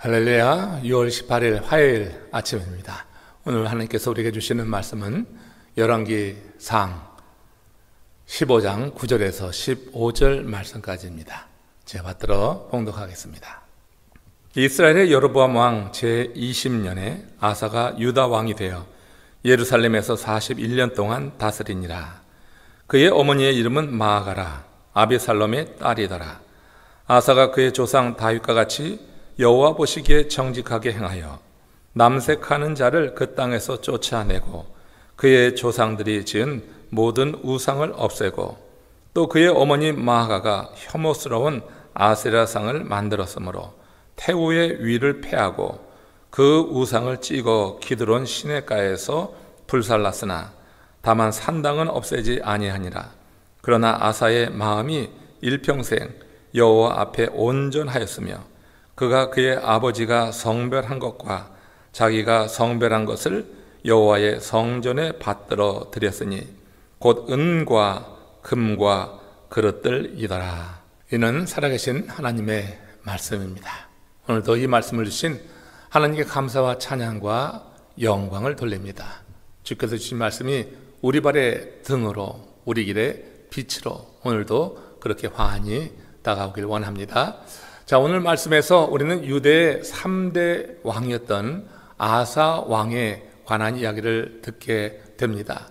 할렐루야. 6월 18일 화요일 아침입니다. 오늘 하나님께서 우리에게 주시는 말씀은 열왕기상 15장 9절에서 15절 말씀까지입니다. 제가 받들어 봉독하겠습니다. 이스라엘의 여로보암 왕 제20년에 아사가 유다 왕이 되어 예루살렘에서 41년 동안 다스리니라. 그의 어머니의 이름은 마아가라. 아비살롬의 딸이더라. 아사가 그의 조상 다윗과 같이 여호와 보시기에 정직하게 행하여 남색하는 자를 그 땅에서 쫓아내고 그의 조상들이 지은 모든 우상을 없애고 또 그의 어머니 마아가가 혐오스러운 아세라상을 만들었으므로 태우의 위를 패하고 그 우상을 찍어 기드론 시내가에서 불살랐으나 다만 산당은 없애지 아니하니라. 그러나 아사의 마음이 일평생 여호와 앞에 온전하였으며 그가 그의 아버지가 성별한 것과 자기가 성별한 것을 여호와의 성전에 받들어 드렸으니 곧 은과 금과 그릇들이더라. 이는 살아계신 하나님의 말씀입니다. 오늘도 이 말씀을 주신 하나님께 감사와 찬양과 영광을 돌립니다. 주께서 주신 말씀이 우리 발의 등으로 우리 길의 빛으로 오늘도 그렇게 환히 다가오길 원합니다. 자, 오늘 말씀에서 우리는 유대의 3대 왕이었던 아사 왕에 관한 이야기를 듣게 됩니다.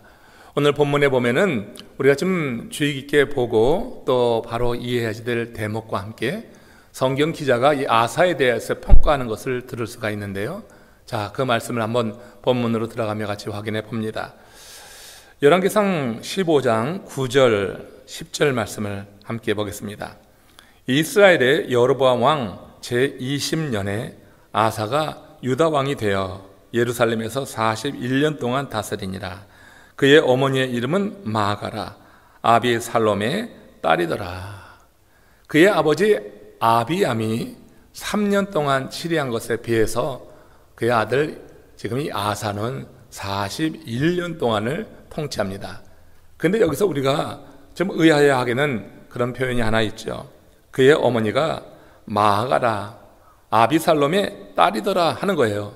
오늘 본문에 보면은 우리가 좀 주의 깊게 보고 또 바로 이해해야 될 대목과 함께 성경 기자가 이 아사에 대해서 평가하는 것을 들을 수가 있는데요. 자, 그 말씀을 한번 본문으로 들어가며 같이 확인해 봅니다. 열왕기상 15장 9절 10절 말씀을 함께 보겠습니다. 이스라엘의 여로보암 왕 제20년에 아사가 유다 왕이 되어 예루살렘에서 41년 동안 다스리니라. 그의 어머니의 이름은 마아가라. 아비살롬의 딸이더라. 그의 아버지 아비암이 3년 동안 치리한 것에 비해서 그의 아들 지금 이 아사는 41년 동안을 통치합니다. 그런데 여기서 우리가 좀 의아해하기는 그런 표현이 하나 있죠. 그의 어머니가 마아가라 아비살롬의 딸이더라 하는 거예요.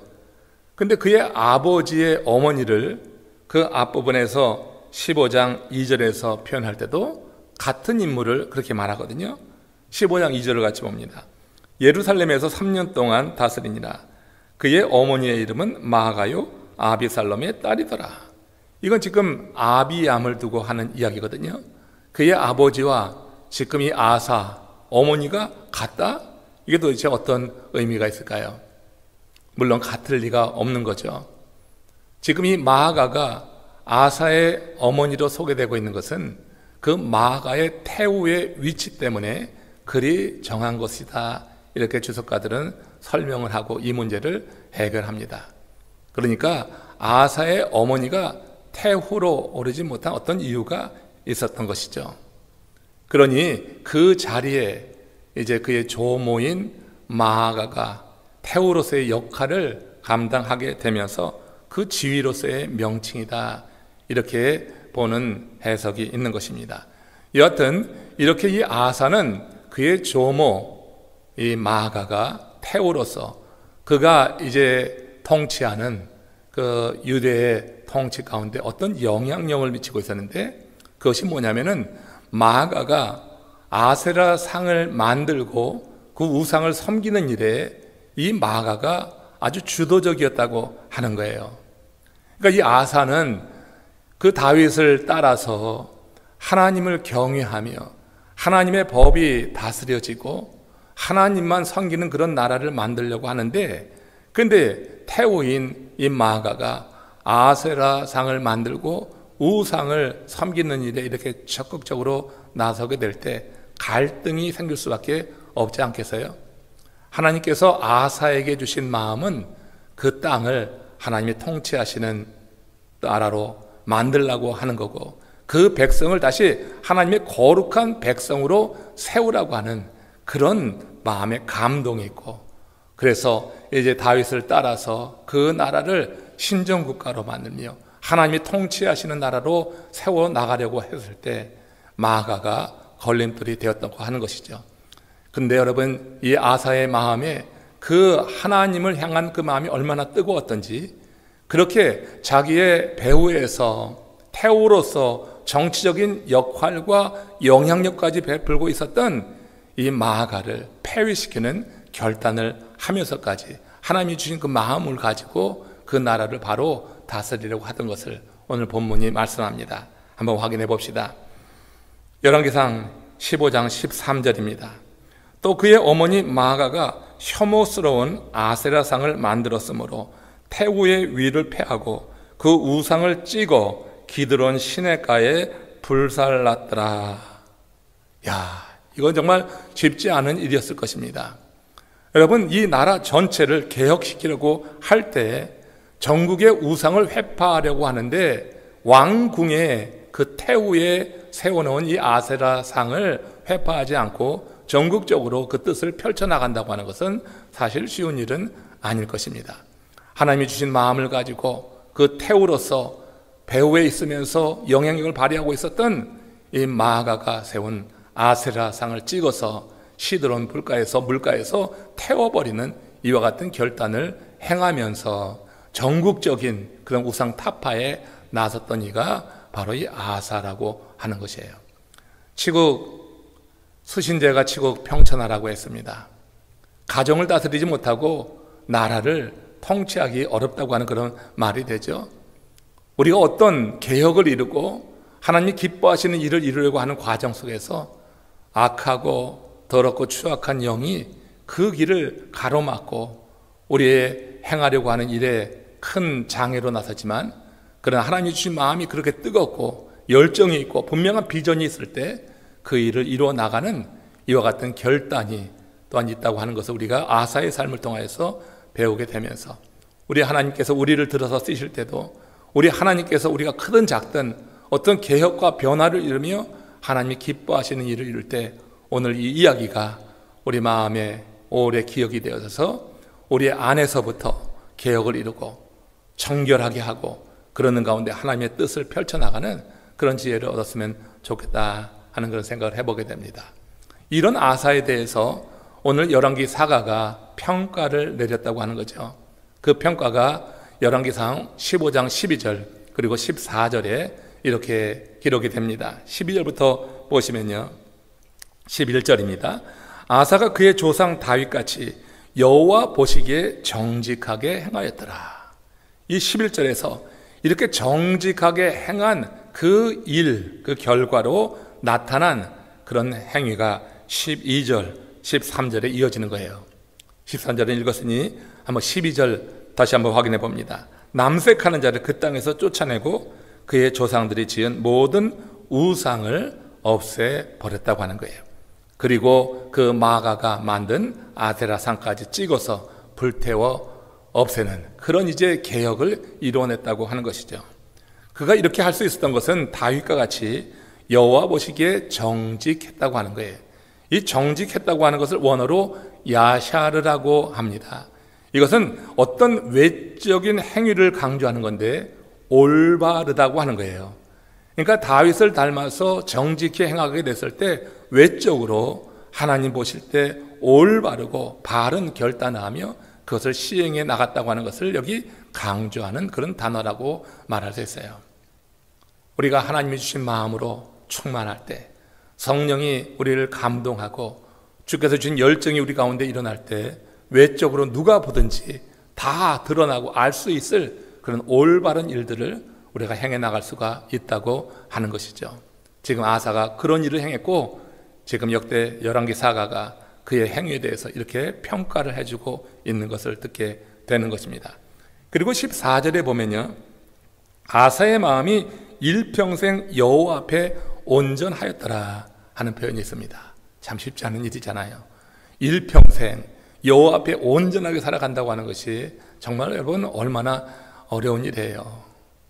근데 그의 아버지의 어머니를 그 앞부분에서 15장 2절에서 표현할 때도 같은 인물을 그렇게 말하거든요. 15장 2절을 같이 봅니다. 예루살렘에서 3년 동안 다스리니라. 그의 어머니의 이름은 마아가요 아비살롬의 딸이더라. 이건 지금 아비암을 두고 하는 이야기거든요. 그의 아버지와 지금 이 아사 어머니가 같다? 이게 도대체 어떤 의미가 있을까요? 물론 같을 리가 없는 거죠. 지금 이 마아가가 아사의 어머니로 소개되고 있는 것은 그 마아가의 태우의 위치 때문에 그리 정한 것이다. 이렇게 주석가들은 설명을 하고 이 문제를 해결합니다. 그러니까 아사의 어머니가 태후로 오르지 못한 어떤 이유가 있었던 것이죠. 그러니 그 자리에 이제 그의 조모인 마아가가 태우로서의 역할을 감당하게 되면서 그 지위로서의 명칭이다. 이렇게 보는 해석이 있는 것입니다. 여하튼 이렇게 이 아사는 그의 조모 이 마아가가 태우로서 그가 이제 통치하는 그 유대의 통치 가운데 어떤 영향력을 미치고 있었는데 그것이 뭐냐면은 마아가가 아세라 상을 만들고 그 우상을 섬기는 일에 이 마아가가 아주 주도적이었다고 하는 거예요. 그러니까 이 아사는 그 다윗을 따라서 하나님을 경외하며 하나님의 법이 다스려지고 하나님만 섬기는 그런 나라를 만들려고 하는데 그런데 태우인 이 마아가가 아세라 상을 만들고 우상을 섬기는 일에 이렇게 적극적으로 나서게 될 때 갈등이 생길 수밖에 없지 않겠어요? 하나님께서 아사에게 주신 마음은 그 땅을 하나님이 통치하시는 나라로 만들라고 하는 거고 그 백성을 다시 하나님의 거룩한 백성으로 세우라고 하는 그런 마음의 감동이 있고 그래서 이제 다윗을 따라서 그 나라를 신정국가로 만들며 하나님이 통치하시는 나라로 세워나가려고 했을 때 마아가가 걸림돌이 되었다고 하는 것이죠. 근데 여러분, 이 아사의 마음에 그 하나님을 향한 그 마음이 얼마나 뜨거웠던지, 그렇게 자기의 배후에서 태우로서 정치적인 역할과 영향력까지 베풀고 있었던 이 마아가를 폐위시키는 결단을 하면서까지 하나님이 주신 그 마음을 가지고 그 나라를 바로 다스리려고 하던 것을 오늘 본문이 말씀합니다. 한번 확인해 봅시다. 열왕기상 15장 13절입니다. 또 그의 어머니 마아가가 혐오스러운 아세라상을 만들었으므로 태우의 위를 패하고 그 우상을 찍어 기드론 시내가에 불살랐더라. 야, 이건 정말 쉽지 않은 일이었을 것입니다. 여러분, 이 나라 전체를 개혁시키려고 할 때 전국의 우상을 회파하려고 하는데 왕궁에 그 태우에 세워놓은 이 아세라상을 회파하지 않고 전국적으로 그 뜻을 펼쳐나간다고 하는 것은 사실 쉬운 일은 아닐 것입니다. 하나님이 주신 마음을 가지고 그 태우로서 배후에 있으면서 영향력을 발휘하고 있었던 이 마아가가 세운 아세라상을 찍어서 시드론 물가에서 태워버리는 이와 같은 결단을 행하면서 전국적인 그런 우상 타파에 나섰던 이가 바로 이 아사라고 하는 것이에요. 수신제가 치국 평천하라고 했습니다. 가정을 다스리지 못하고 나라를 통치하기 어렵다고 하는 그런 말이 되죠. 우리가 어떤 개혁을 이루고 하나님이 기뻐하시는 일을 이루려고 하는 과정 속에서 악하고 더럽고 추악한 영이 그 길을 가로막고 우리의 행하려고 하는 일에 큰 장애로 나서지만, 그러나 하나님이 주신 마음이 그렇게 뜨겁고 열정이 있고 분명한 비전이 있을 때 그 일을 이루어 나가는 이와 같은 결단이 또한 있다고 하는 것을 우리가 아사의 삶을 통해서 배우게 되면서, 우리 하나님께서 우리를 들어서 쓰실 때도 우리 하나님께서 우리가 크든 작든 어떤 개혁과 변화를 이루며 하나님이 기뻐하시는 일을 이룰 때 오늘 이 이야기가 우리 마음에 오래 기억이 되어서 우리 안에서부터 개혁을 이루고 청결하게 하고 그러는 가운데 하나님의 뜻을 펼쳐나가는 그런 지혜를 얻었으면 좋겠다 하는 그런 생각을 해보게 됩니다. 이런 아사에 대해서 오늘 열왕기 사가가 평가를 내렸다고 하는 거죠. 그 평가가 열왕기상 15장 12절 그리고 14절에 이렇게 기록이 됩니다. 12절부터 보시면요, 11절입니다. 아사가 그의 조상 다윗같이 여호와 보시기에 정직하게 행하였더라. 이 11절에서 이렇게 정직하게 행한 그 일, 그 결과로 나타난 그런 행위가 12절, 13절에 이어지는 거예요. 13절은 읽었으니 한번 12절 다시 한번 확인해 봅니다. 남색하는 자를 그 땅에서 쫓아내고 그의 조상들이 지은 모든 우상을 없애버렸다고 하는 거예요. 그리고 그 마아가가 만든 아세라상까지 찍어서 불태워 없애는 그런 이제 개혁을 이루어냈다고 하는 것이죠. 그가 이렇게 할 수 있었던 것은 다윗과 같이 여호와 보시기에 정직했다고 하는 거예요. 이 정직했다고 하는 것을 원어로 야샤르라고 합니다. 이것은 어떤 외적인 행위를 강조하는 건데 올바르다고 하는 거예요. 그러니까 다윗을 닮아서 정직히 행하게 됐을 때 외적으로 하나님 보실 때 올바르고 바른 결단을 하며 그것을 시행해 나갔다고 하는 것을 여기 강조하는 그런 단어라고 말할 수 있어요. 우리가 하나님이 주신 마음으로 충만할 때, 성령이 우리를 감동하고 주께서 주신 열정이 우리 가운데 일어날 때 외적으로 누가 보든지 다 드러나고 알 수 있을 그런 올바른 일들을 우리가 행해 나갈 수가 있다고 하는 것이죠. 지금 아사가 그런 일을 행했고 지금 역대 열왕기 사가가 그의 행위에 대해서 이렇게 평가를 해주고 있는 것을 듣게 되는 것입니다. 그리고 14절에 보면요, 아사의 마음이 일평생 여호와 앞에 온전하였더라 하는 표현이 있습니다. 참 쉽지 않은 일이잖아요. 일평생 여호와 앞에 온전하게 살아간다고 하는 것이 정말 여러분 얼마나 어려운 일이에요.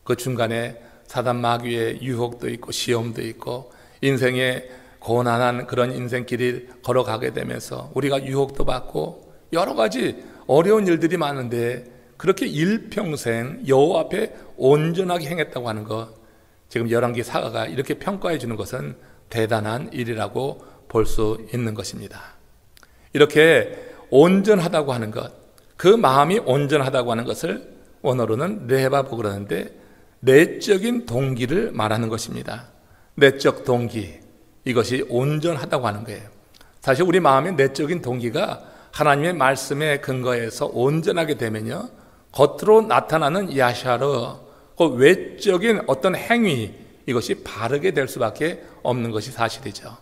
그 중간에 사단 마귀의 유혹도 있고 시험도 있고 인생의 고난한 그런 인생길을 걸어가게 되면서 우리가 유혹도 받고 여러 가지 어려운 일들이 많은데 그렇게 일평생 여호와 앞에 온전하게 행했다고 하는 것, 지금 열왕기 사가가 이렇게 평가해 주는 것은 대단한 일이라고 볼 수 있는 것입니다. 이렇게 온전하다고 하는 것, 그 마음이 온전하다고 하는 것을 원어로는 레바보 그러는데 내적인 동기를 말하는 것입니다. 내적 동기, 이것이 온전하다고 하는 거예요. 사실 우리 마음의 내적인 동기가 하나님의 말씀에 근거해서 온전하게 되면요, 겉으로 나타나는 야샤르, 그 외적인 어떤 행위, 이것이 바르게 될 수밖에 없는 것이 사실이죠.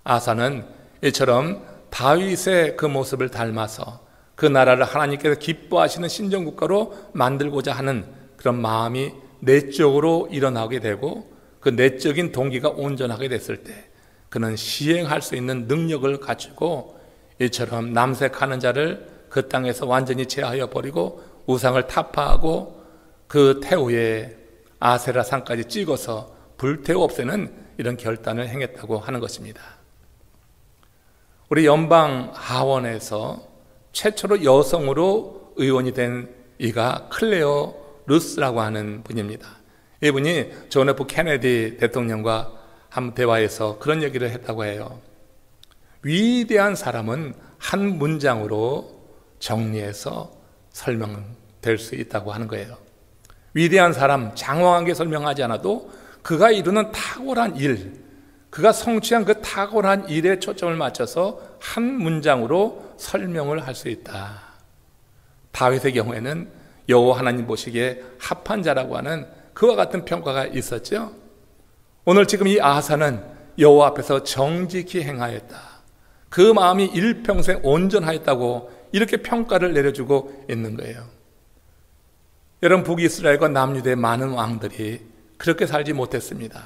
아사는 이처럼 다윗의 그 모습을 닮아서 그 나라를 하나님께서 기뻐하시는 신정국가로 만들고자 하는 그런 마음이 내적으로 일어나게 되고, 그 내적인 동기가 온전하게 됐을 때 그는 시행할 수 있는 능력을 갖추고 이처럼 남색하는 자를 그 땅에서 완전히 제하여 버리고 우상을 타파하고 그 태우에 아세라 산까지 찍어서 불태워 없애는 이런 결단을 행했다고 하는 것입니다. 우리 연방 하원에서 최초로 여성으로 의원이 된 이가 클레어 루스라고 하는 분입니다. 이분이 존 F 케네디 대통령과 한 대화에서 그런 얘기를 했다고 해요. 위대한 사람은 한 문장으로 정리해서 설명될 수 있다고 하는 거예요. 위대한 사람, 장황하게 설명하지 않아도 그가 이루는 탁월한 일, 그가 성취한 그 탁월한 일에 초점을 맞춰서 한 문장으로 설명을 할 수 있다. 다윗의 경우에는 여호와 하나님 보시기에 합한 자라고 하는 그와 같은 평가가 있었죠. 오늘 지금 이 아사는 여호와 앞에서 정직히 행하였다, 그 마음이 일평생 온전하였다고 이렇게 평가를 내려주고 있는 거예요. 여러분, 북이스라엘과 남유대의 많은 왕들이 그렇게 살지 못했습니다.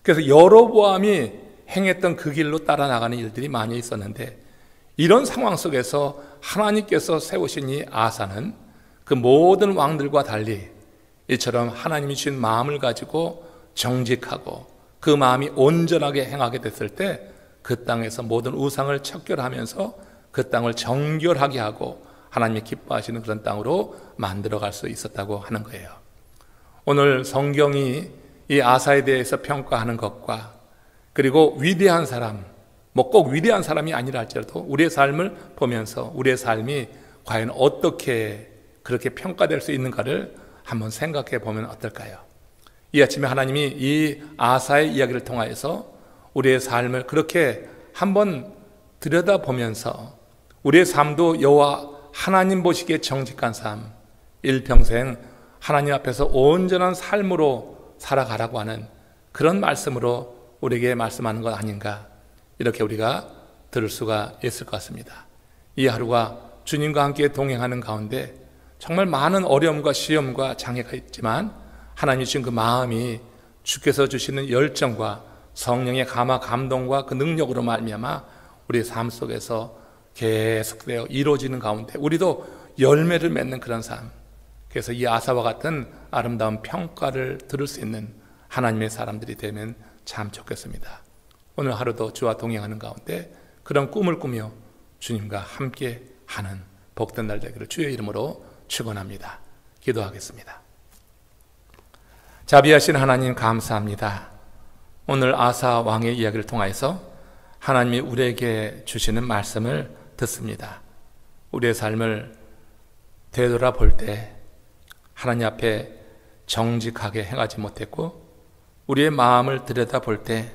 그래서 여로보암이 행했던 그 길로 따라 나가는 일들이 많이 있었는데, 이런 상황 속에서 하나님께서 세우신 이 아사는 그 모든 왕들과 달리 이처럼 하나님이 주신 마음을 가지고 정직하고 그 마음이 온전하게 행하게 됐을 때 그 땅에서 모든 우상을 척결하면서 그 땅을 정결하게 하고 하나님이 기뻐하시는 그런 땅으로 만들어갈 수 있었다고 하는 거예요. 오늘 성경이 이 아사에 대해서 평가하는 것과, 그리고 위대한 사람, 뭐 꼭 위대한 사람이 아니라 할지라도 우리의 삶을 보면서 우리의 삶이 과연 어떻게 그렇게 평가될 수 있는가를 한번 생각해 보면 어떨까요? 이 아침에 하나님이 이 아사의 이야기를 통하여서 우리의 삶을 그렇게 한번 들여다보면서 우리의 삶도 여호와 하나님 보시기에 정직한 삶, 일평생 하나님 앞에서 온전한 삶으로 살아가라고 하는 그런 말씀으로 우리에게 말씀하는 것 아닌가, 이렇게 우리가 들을 수가 있을 것 같습니다. 이 하루가 주님과 함께 동행하는 가운데 정말 많은 어려움과 시험과 장애가 있지만 하나님이 주신 그 마음이 주께서 주시는 열정과 성령의 감화 감동과 그 능력으로 말미암아 우리의 삶 속에서 계속되어 이루어지는 가운데 우리도 열매를 맺는 그런 삶, 그래서 이 아사와 같은 아름다운 평가를 들을 수 있는 하나님의 사람들이 되면 참 좋겠습니다. 오늘 하루도 주와 동행하는 가운데 그런 꿈을 꾸며 주님과 함께 하는 복된 날 되기를 주의 이름으로 축원합니다. 기도하겠습니다. 자비하신 하나님, 감사합니다. 오늘 아사 왕의 이야기를 통해서 하나님이 우리에게 주시는 말씀을 듣습니다. 우리의 삶을 되돌아볼 때 하나님 앞에 정직하게 행하지 못했고 우리의 마음을 들여다볼 때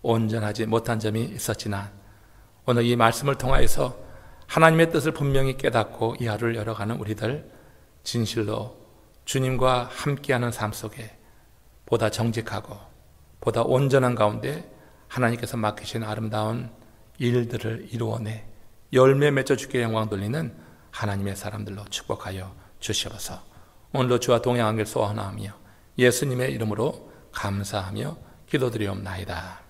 온전하지 못한 점이 있었지만 오늘 이 말씀을 통하여서 하나님의 뜻을 분명히 깨닫고 이 하루를 열어가는 우리들, 진실로 주님과 함께하는 삶 속에 보다 정직하고 보다 온전한 가운데 하나님께서 맡기신 아름다운 일들을 이루어내 열매 맺어 주께 영광 돌리는 하나님의 사람들로 축복하여 주시옵소서. 오늘도 주와 동행하길 소원하며 예수님의 이름으로 감사하며 기도드리옵나이다.